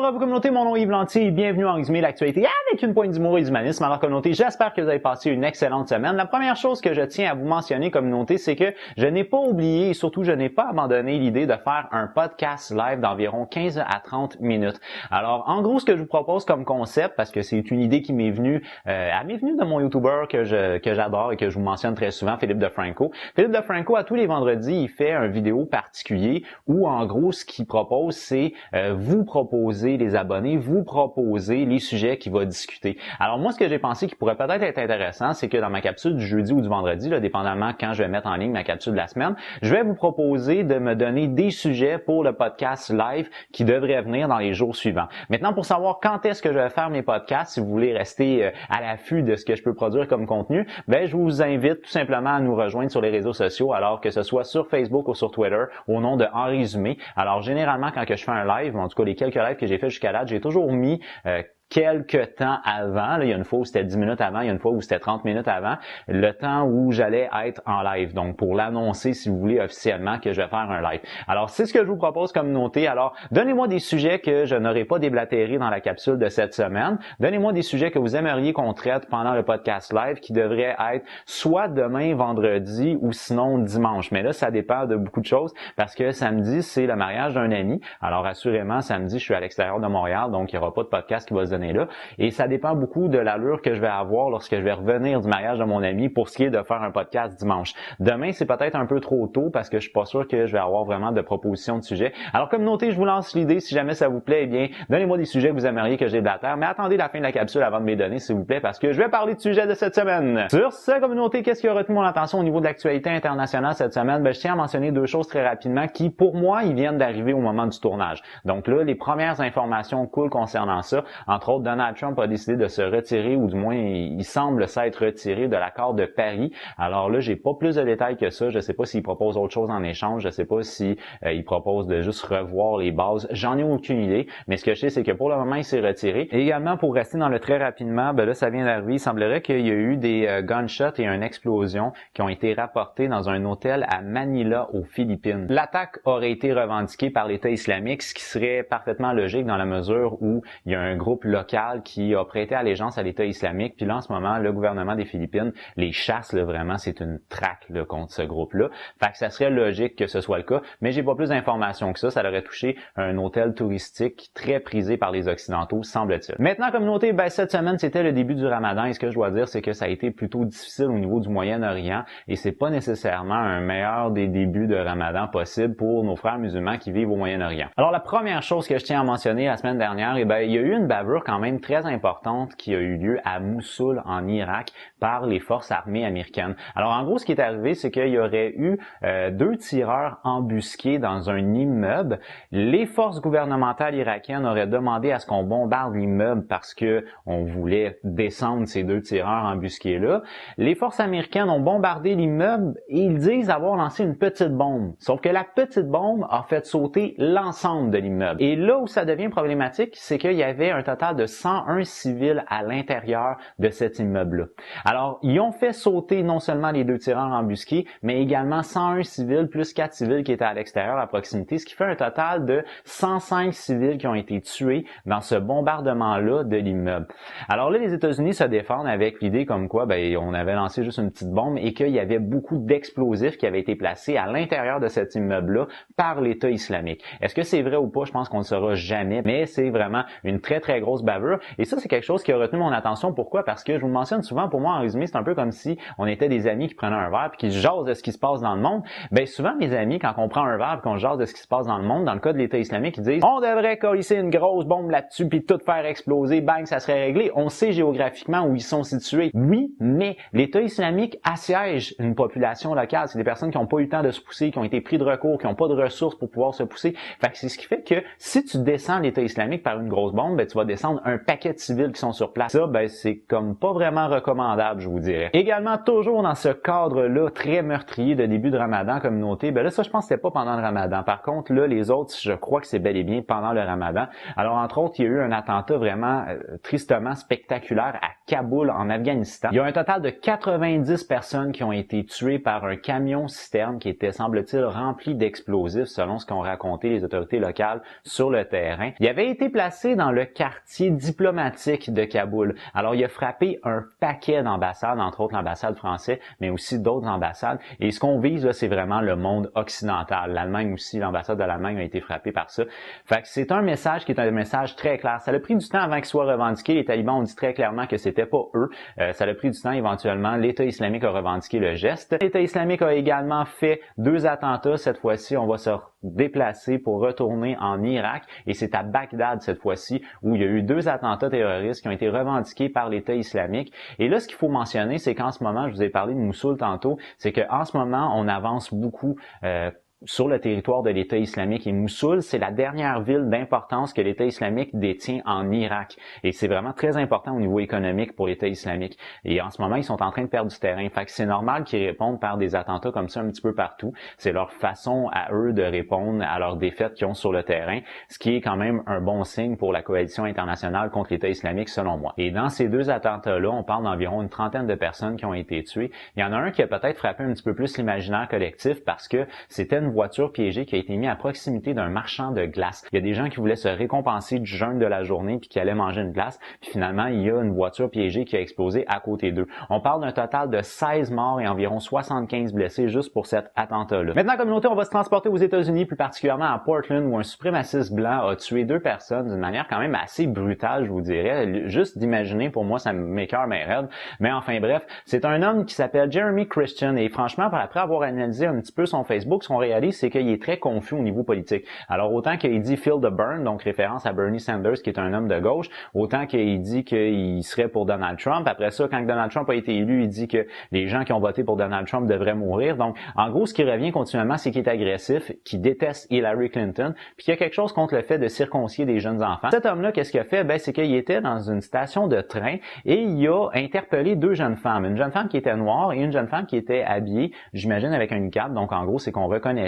Bonjour à vous communauté, mon nom est Yves Lantier et bienvenue en résumé l'actualité avec une pointe d'humour et d'humanisme. Alors communauté, j'espère que vous avez passé une excellente semaine. La première chose que je tiens à vous mentionner communauté, c'est que je n'ai pas oublié et surtout je n'ai pas abandonné l'idée de faire un podcast live d'environ 15 à 30 minutes. Alors en gros, ce que je vous propose comme concept, parce que c'est une idée qui m'est venue, de mon YouTuber que j'adore et que je vous mentionne très souvent, Philippe DeFranco. Philippe DeFranco, à tous les vendredis, il fait une vidéo particulier où en gros, ce qu'il propose, c'est vous proposer les abonnés, vous proposer les sujets qu'il va discuter. Alors moi, ce que j'ai pensé qui pourrait peut-être être intéressant, c'est que dans ma capsule du jeudi ou du vendredi, là, dépendamment quand je vais mettre en ligne ma capsule de la semaine, je vais vous proposer de me donner des sujets pour le podcast live qui devraient venir dans les jours suivants. Maintenant, pour savoir quand est-ce que je vais faire mes podcasts, si vous voulez rester à l'affût de ce que je peux produire comme contenu, je vous invite tout simplement à nous rejoindre sur les réseaux sociaux, alors que ce soit sur Facebook ou sur Twitter, au nom de En Résumé. Alors généralement, quand que je fais un live, en tout cas les quelques lives que j'ai fait jusqu'à là, j'ai toujours mis quelques temps avant, là, il y a une fois où c'était 10 minutes avant, il y a une fois où c'était 30 minutes avant, le temps où j'allais être en live. Donc, pour l'annoncer, si vous voulez, officiellement, que je vais faire un live. Alors, c'est ce que je vous propose comme communauté. Alors, donnez-moi des sujets que je n'aurai pas déblatérés dans la capsule de cette semaine. Donnez-moi des sujets que vous aimeriez qu'on traite pendant le podcast live qui devrait être soit demain, vendredi, ou sinon dimanche. Mais là, ça dépend de beaucoup de choses parce que samedi, c'est le mariage d'un ami. Alors, assurément, samedi, je suis à l'extérieur de Montréal, donc il n'y aura pas de podcast qui va se donner là. Et ça dépend beaucoup de l'allure que je vais avoir lorsque je vais revenir du mariage de mon ami pour ce qui est de faire un podcast dimanche. Demain, c'est peut-être un peu trop tôt parce que je suis pas sûr que je vais avoir vraiment de propositions de sujets. Alors, communauté, je vous lance l'idée. Si jamais ça vous plaît, eh bien, donnez-moi des sujets que vous aimeriez que j'ai de la terre. Mais attendez la fin de la capsule avant de me les donner, s'il vous plaît, parce que je vais parler du sujet de cette semaine. Sur ce, communauté, qu'est-ce qui a retenu mon attention au niveau de l'actualité internationale cette semaine? Je tiens à mentionner deux choses très rapidement qui, pour moi, ils viennent d'arriver au moment du tournage. Donc là, les premières informations cool concernant ça, entre autres, Donald Trump a décidé de se retirer, ou du moins, il semble s'être retiré de l'accord de Paris. Alors là, j'ai pas plus de détails que ça. Je sais pas s'il propose autre chose en échange. Je sais pas si il propose de juste revoir les bases. J'en ai aucune idée. Mais ce que je sais, c'est que pour le moment, il s'est retiré. Et également, pour rester dans le très rapidement, là, ça vient d'arriver. Il semblerait qu'il y a eu des gunshots et une explosion qui ont été rapportés dans un hôtel à Manila, aux Philippines. L'attaque aurait été revendiquée par l'État islamique, ce qui serait parfaitement logique dans la mesure où il y a un groupe local qui a prêté allégeance à l'État islamique. Puis là, en ce moment, le gouvernement des Philippines les chasse, là, vraiment, c'est une traque là, contre ce groupe-là. Fait que ça serait logique que ce soit le cas, mais j'ai pas plus d'informations que ça. Ça aurait touché un hôtel touristique très prisé par les Occidentaux, semble-t-il. Maintenant, communauté, cette semaine, c'était le début du Ramadan et ce que je dois dire, c'est que ça a été plutôt difficile au niveau du Moyen-Orient et c'est pas nécessairement un meilleur des débuts de Ramadan possible pour nos frères musulmans qui vivent au Moyen-Orient. Alors, la première chose que je tiens à mentionner la semaine dernière, il y a eu une bavure quand même très importante qui a eu lieu à Mossoul, en Irak, par les forces armées américaines. Alors, en gros, ce qui est arrivé, c'est qu'il y aurait eu deux tireurs embusqués dans un immeuble. Les forces gouvernementales irakiennes auraient demandé à ce qu'on bombarde l'immeuble parce que on voulait descendre ces deux tireurs embusqués-là. Les forces américaines ont bombardé l'immeuble et ils disent avoir lancé une petite bombe. Sauf que la petite bombe a fait sauter l'ensemble de l'immeuble. Et là où ça devient problématique, c'est qu'il y avait un total de 101 civils à l'intérieur de cet immeuble-là. Alors, ils ont fait sauter non seulement les deux tireurs embusqués, mais également 101 civils plus 4 civils qui étaient à l'extérieur à proximité, ce qui fait un total de 105 civils qui ont été tués dans ce bombardement-là de l'immeuble. Alors là, les États-Unis se défendent avec l'idée comme quoi on avait lancé juste une petite bombe et qu'il y avait beaucoup d'explosifs qui avaient été placés à l'intérieur de cet immeuble-là par l'État islamique. Est-ce que c'est vrai ou pas? Je pense qu'on ne le saura jamais, mais c'est vraiment une très, très grosse bavure. Et ça, c'est quelque chose qui a retenu mon attention. Pourquoi? Parce que je vous le mentionne souvent, pour moi, en résumé, c'est un peu comme si on était des amis qui prenaient un verre puis qui jasent de ce qui se passe dans le monde. Souvent, mes amis, quand on prend un verre et qu'on jase de ce qui se passe dans le monde, dans le cas de l'État islamique, ils disent « On devrait coller une grosse bombe là-dessus puis tout faire exploser, bang, ça serait réglé. » On sait géographiquement où ils sont situés. Oui, mais l'État islamique assiège une population locale. C'est des personnes qui n'ont pas eu le temps de se pousser, qui ont été pris de recours, qui n'ont pas de ressources pour pouvoir se pousser. Fait que c'est ce qui fait que si tu descends l'État islamique par une grosse bombe, tu vas descendre descendre un paquet de civils qui sont sur place. Ça, ben, c'est comme pas vraiment recommandable, je vous dirais. Également, toujours dans ce cadre-là, très meurtrier de début de Ramadan communauté, ben là, ça, je pense que c'était pas pendant le Ramadan. Par contre, là, les autres, je crois que c'est bel et bien pendant le Ramadan. Alors, entre autres, il y a eu un attentat vraiment tristement spectaculaire à Kaboul, en Afghanistan. Il y a un total de 90 personnes qui ont été tuées par un camion-citerne qui était, semble-t-il, rempli d'explosifs, selon ce qu'ont raconté les autorités locales sur le terrain. Il avait été placé dans le quartier diplomatique de Kaboul. Alors, il a frappé un paquet d'ambassades, entre autres l'ambassade française, mais aussi d'autres ambassades. Et ce qu'on vise, là, c'est vraiment le monde occidental. L'Allemagne aussi, l'ambassade de l'Allemagne a été frappée par ça. Fait que c'est un message qui est un message très clair. Ça a pris du temps avant qu'il soit revendiqué. Les talibans ont dit très clairement que c'était pas eux. Ça a pris du temps. Éventuellement, l'État islamique a revendiqué le geste. L'État islamique a également fait 2 attentats. Cette fois-ci, on va se déplacer pour retourner en Irak. Et c'est à Bagdad, cette fois-ci, où il y a eu 2 attentats terroristes qui ont été revendiqués par l'État islamique. Et là, ce qu'il faut mentionner, c'est qu'en ce moment, je vous ai parlé de Mossoul tantôt, c'est qu'en ce moment, on avance beaucoup sur le territoire de l'État islamique. Et Mossoul, c'est la dernière ville d'importance que l'État islamique détient en Irak. Et c'est vraiment très important au niveau économique pour l'État islamique. Et en ce moment, ils sont en train de perdre du terrain. Fait que c'est normal qu'ils répondent par des attentats comme ça un petit peu partout. C'est leur façon à eux de répondre à leurs défaites qu'ils ont sur le terrain, ce qui est quand même un bon signe pour la coalition internationale contre l'État islamique, selon moi. Et dans ces 2 attentats-là, on parle d'environ une trentaine de personnes qui ont été tuées. Il y en a un qui a peut-être frappé un petit peu plus l'imaginaire collectif parce que c'était une voiture piégée qui a été mise à proximité d'un marchand de glace. Il y a des gens qui voulaient se récompenser du jeûne de la journée puis qui allaient manger une glace. Puis finalement, il y a une voiture piégée qui a explosé à côté d'eux. On parle d'un total de 16 morts et environ 75 blessés juste pour cet attentat-là. Maintenant, communauté, on va se transporter aux États-Unis, plus particulièrement à Portland, où un suprémaciste blanc a tué 2 personnes d'une manière quand même assez brutale, je vous dirais. Juste d'imaginer, pour moi, ça m'écoeure mes rêves. Mais enfin bref, c'est un homme qui s'appelle Jeremy Christian et franchement, après avoir analysé un petit peu son Facebook, ce qu'on réalise, c'est qu'il est très confus au niveau politique. Alors, autant qu'il dit Feel the Burn, donc référence à Bernie Sanders, qui est un homme de gauche, autant qu'il dit qu'il serait pour Donald Trump. Après ça, quand Donald Trump a été élu, il dit que les gens qui ont voté pour Donald Trump devraient mourir. Donc, en gros, ce qui revient continuellement, c'est qu'il est agressif, qu'il déteste Hillary Clinton, puis qu'il y a quelque chose contre le fait de circoncier des jeunes enfants. Cet homme-là, qu'est-ce qu'il a fait? Ben, c'est qu'il était dans une station de train et il a interpellé 2 jeunes femmes. Une jeune femme qui était noire et une jeune femme qui était habillée, j'imagine, avec un niqab. Donc, en gros, c'est qu'on reconnaissait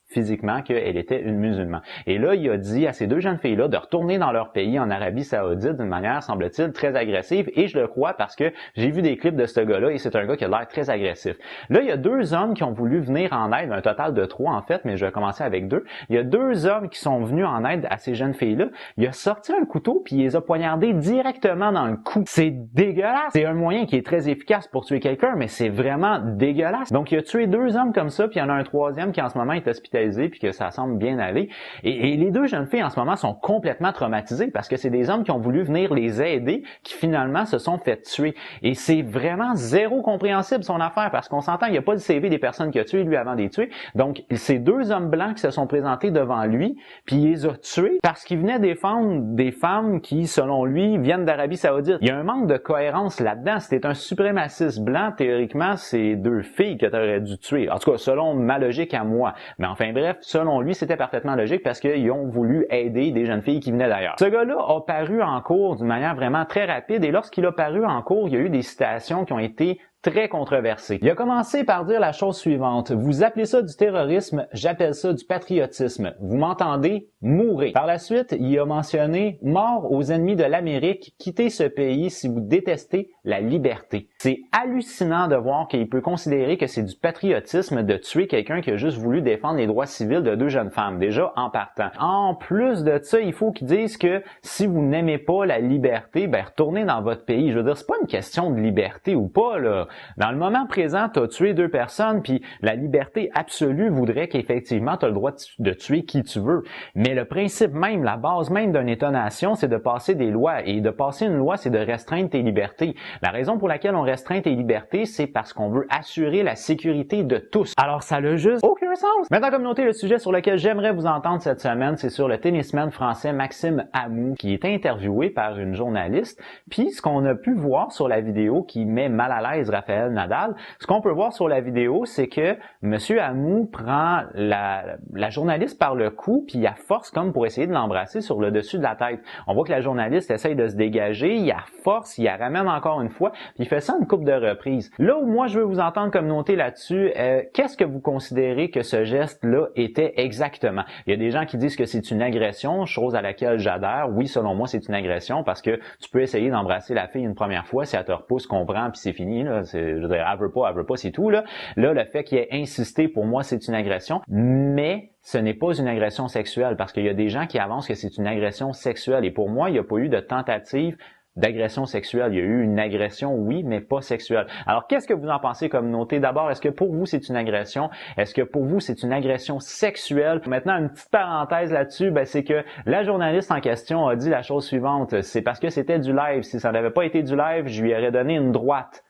physiquement qu'elle était une musulmane. Et là, il a dit à ces 2 jeunes filles-là de retourner dans leur pays en Arabie Saoudite d'une manière, semble-t-il, très agressive. Et je le crois parce que j'ai vu des clips de ce gars-là et c'est un gars qui a l'air très agressif. Là, il y a 2 hommes qui ont voulu venir en aide, un total de 3 en fait, mais je vais commencer avec 2. Il y a 2 hommes qui sont venus en aide à ces jeunes filles-là. Il a sorti un couteau puis il les a poignardés directement dans le cou. C'est dégueulasse. C'est un moyen qui est très efficace pour tuer quelqu'un, mais c'est vraiment dégueulasse. Donc, il a tué 2 hommes comme ça, puis il y en a un 3e qui en ce moment est hospitalisé puis que ça semble bien aller. Et les 2 jeunes filles en ce moment sont complètement traumatisées parce que c'est des hommes qui ont voulu venir les aider qui finalement se sont fait tuer. Et c'est vraiment zéro compréhensible son affaire parce qu'on s'entend, il n'y a pas de CV des personnes qu'il a tuées lui avant de les tuer. Donc, ces 2 hommes blancs qui se sont présentés devant lui puis il les a tués parce qu'ils venaient défendre des femmes qui, selon lui, viennent d'Arabie Saoudite. Il y a un manque de cohérence là-dedans. Si t'es un suprémaciste blanc, théoriquement, c'est 2 filles que tu aurais dû tuer. En tout cas, selon ma logique à moi. Mais enfin, bref, selon lui, c'était parfaitement logique parce qu'ils ont voulu aider des jeunes filles qui venaient d'ailleurs. Ce gars-là a paru en cours d'une manière vraiment très rapide et lorsqu'il a paru en cours, il y a eu des citations qui ont été très controversé. Il a commencé par dire la chose suivante. Vous appelez ça du terrorisme, j'appelle ça du patriotisme. Vous m'entendez? Mourrez. Par la suite, il a mentionné mort aux ennemis de l'Amérique, quittez ce pays si vous détestez la liberté. C'est hallucinant de voir qu'il peut considérer que c'est du patriotisme de tuer quelqu'un qui a juste voulu défendre les droits civils de 2 jeunes femmes, déjà en partant. En plus de ça, il faut qu'ils disent que si vous n'aimez pas la liberté, ben retournez dans votre pays. Je veux dire, c'est pas une question de liberté ou pas, là. Dans le moment présent, tu as tué 2 personnes, puis la liberté absolue voudrait qu'effectivement, tu as le droit de tuer qui tu veux. Mais le principe même, la base même d'un État-nation, c'est de passer des lois. Et de passer une loi, c'est de restreindre tes libertés. La raison pour laquelle on restreint tes libertés, c'est parce qu'on veut assurer la sécurité de tous. Alors, ça n'a juste aucun sens. Maintenant, communauté, le sujet sur lequel j'aimerais vous entendre cette semaine, c'est sur le tennisman français Maxime Amou, qui est interviewé par une journaliste. Puis, ce qu'on a pu voir sur la vidéo qui met mal à l'aise Rafael Nadal, ce qu'on peut voir sur la vidéo, c'est que Monsieur Amou prend la journaliste par le cou, puis il force comme pour essayer de l'embrasser sur le dessus de la tête. On voit que la journaliste essaye de se dégager, il force, il la ramène encore une fois, puis il fait ça une couple de reprises. Là où moi je veux vous entendre communauté là-dessus, qu'est-ce que vous considérez que ce geste-là était exactement? Il y a des gens qui disent que c'est une agression, chose à laquelle j'adhère. Oui, selon moi, c'est une agression parce que tu peux essayer d'embrasser la fille une première fois, si elle te repousse, comprend, puis c'est fini. Là. Je veux dire, elle veut pas, c'est tout. Là, le fait qu'il ait insisté, pour moi, c'est une agression, mais ce n'est pas une agression sexuelle parce qu'il y a des gens qui avancent que c'est une agression sexuelle et pour moi, il n'y a pas eu de tentative d'agression sexuelle. Il y a eu une agression, oui, mais pas sexuelle. Alors, qu'est-ce que vous en pensez, communauté? D'abord, est-ce que pour vous, c'est une agression? Est-ce que pour vous, c'est une agression sexuelle? Maintenant, une petite parenthèse là-dessus, c'est que la journaliste en question a dit la chose suivante. C'est parce que c'était du live. Si ça n'avait pas été du live, je lui aurais donné une droite.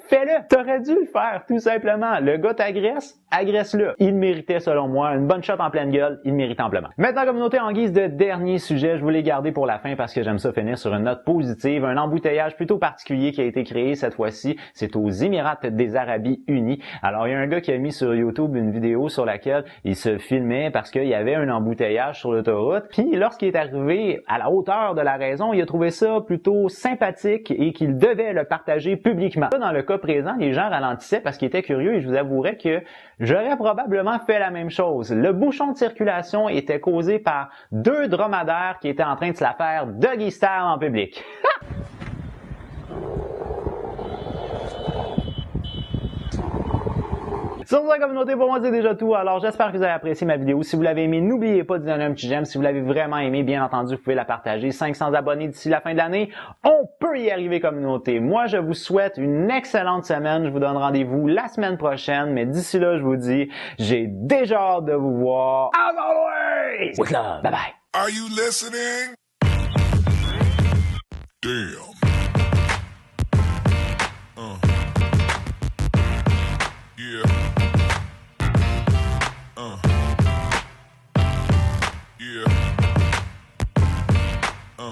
Fais-le! T'aurais dû le faire, tout simplement. Le gars t'agresse, agresse-le. Il méritait, selon moi, une bonne shot en pleine gueule, il mérite amplement. Maintenant, communauté, en guise de dernier sujet, je voulais garder pour la fin parce que j'aime ça finir sur une note positive. Un embouteillage plutôt particulier qui a été créé cette fois-ci, c'est aux Émirats des Arabies Unis. Alors, il y a un gars qui a mis sur YouTube une vidéo sur laquelle il se filmait parce qu'il y avait un embouteillage sur l'autoroute. Puis, lorsqu'il est arrivé à la hauteur de la raison, il a trouvé ça plutôt sympathique et qu'il devait le partager publiquement. Dans le cas présent, les gens ralentissaient parce qu'ils étaient curieux et je vous avouerai que j'aurais probablement fait la même chose. Le bouchon de circulation était causé par 2 dromadaires qui étaient en train de se la faire doggy style en public. Sur la communauté, pour moi, c'est déjà tout. Alors, j'espère que vous avez apprécié ma vidéo. Si vous l'avez aimé, n'oubliez pas de donner un petit j'aime. Si vous l'avez vraiment aimé, bien entendu, vous pouvez la partager. 500 abonnés d'ici la fin de l'année. On peut y arriver, communauté. Moi, je vous souhaite une excellente semaine. Je vous donne rendez-vous la semaine prochaine. Mais d'ici là, je vous dis, j'ai déjà hâte de vous voir. As always! With love. Bye bye. Are you listening?